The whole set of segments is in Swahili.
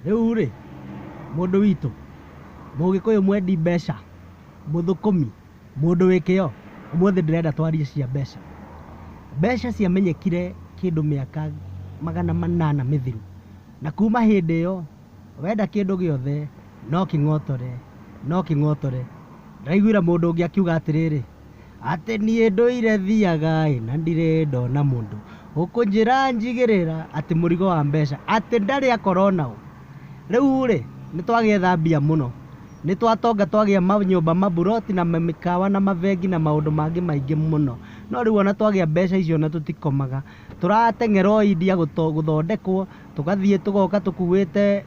Riu ri mundu witu Mugikuyu mwendi mbeca muthukumi mundu wikio umuthi ndirenda twarie cia mbeca. Mbeca ciamenyekire kindu miaka 800 mithiru, na kuma hindi iyo wenda kindu giothe no king'otore. Ndaiguira mundu ungi akiuga atiriri ati nie nduire thiaga na ndirendona mundu ukunjira njigirira ati murigo wa mbeca ati ndari akorwo nao. Riu ri nitwagietha mbia muno, nitwatonga twagia manyumba maburoti na mikawa na mavengi na maundu mangi maingi muno, no riu ona twagia mbeca icio na tutikomaga, turateng'era India guthondekwo, tugathie tugoka tukuite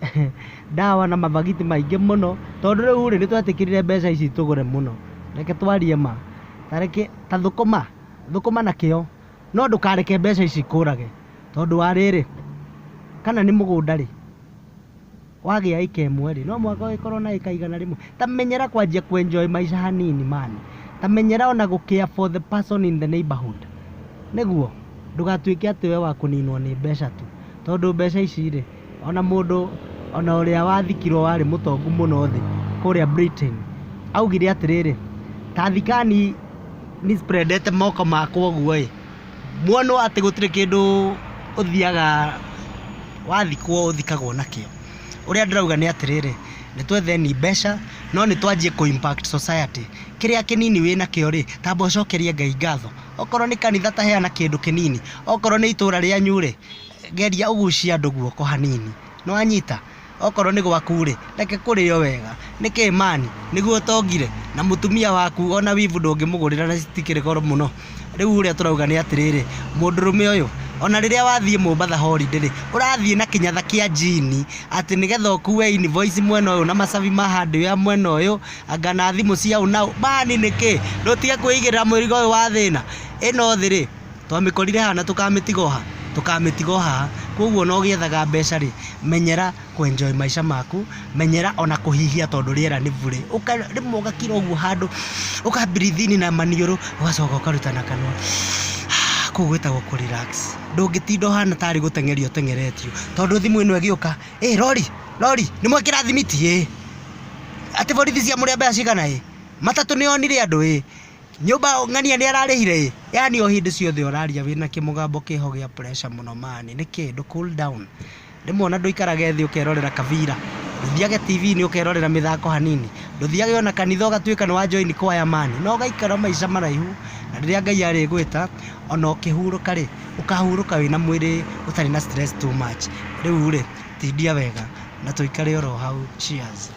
dawa na mavagiti maingi muno, tondu riu ri nitwatikirire mbeca ici tugure muno. Reke twarie ma tareke ta thukuma na kio, no ndukareke mbeca ici kurage, tondu wariri kana ni mugunda ri wagia ika imwe ri no mwaka ikorwo na ika igana rimwe. Tamenyera kwanjia kuenjoy maisha hanini man, tamenyera ona gucare for the person in the neighborhood, niguo ndugatuike ati we wa kuninwo ni mbeca tu, tondu mbeca ici ri ona mundu ona uria wathikirwo wari mutongu muno thi kuria Britain augire atiriri tathikani ni spreadete moko makwa uguo i muono ati gutire kindu uthiaga wathikwo uthikagwo nakio. Uria ndirauga ni atiriri nitwetheni mbeca no nitwanjie ku impact society. Kiria kinini wina kio ri tamba ucokerie Ngai ngatho, okorwo ni kanitha ta heana kindu kinini, okorwo ni itura ria nyure geria ugucia andu guoko hanini, no anyita okorwo ni gwaku ri reke kurio wega niki mani niguo tongire na mutumia waku ona wivu ndungimugurira na citikire goro muno. Riu uria turauga ni atiriri mundurume uyu ona riria wathie Mombasa holiday ri urathie na kinyatha kia jini ati nigetha ukuwe invoice mwena uyu na masavi mahandi ya mwena uyu anga na thimu cia unao bani niki ndutige kuigirira mwirigo uyu wa thina ino thiri twamikorire hana tukamitigoha. Koguo no giethaga mbeca ri menyera kuenjoy maisha maku, menyera ona kuhihia tondu riera ni vure rimwe ugakira uguo handu ukabirithini na maniuru ugacoka ukarutana kanwa kugwetagwo ku relax. Ndungitindo hana tari guteng'erio teng'eretio tondu thimu ino egiuka lori ni mwekira thimiti ati borithi cia muria mbeca cigana matatu ni onire andu nyumba ng'ania ni ararihire yani o hindi ciothe oraria wina kimugambo kiho gia pressure muno mani ni kindu cool down. Rimwe ona nduikarage thi ukerorera kavira, nduthiage TV ni ukerorera mithako hanini, nduthiage ona kanitha ugatuika ni wa join choir mani, no gaikara maisha maraihu na riria Ngai ari gwita ona ukihuruka ri ukahuruka wina mwiri utari na stress too much. Riu ri tindia wega na tuikare oro hau. Cheers.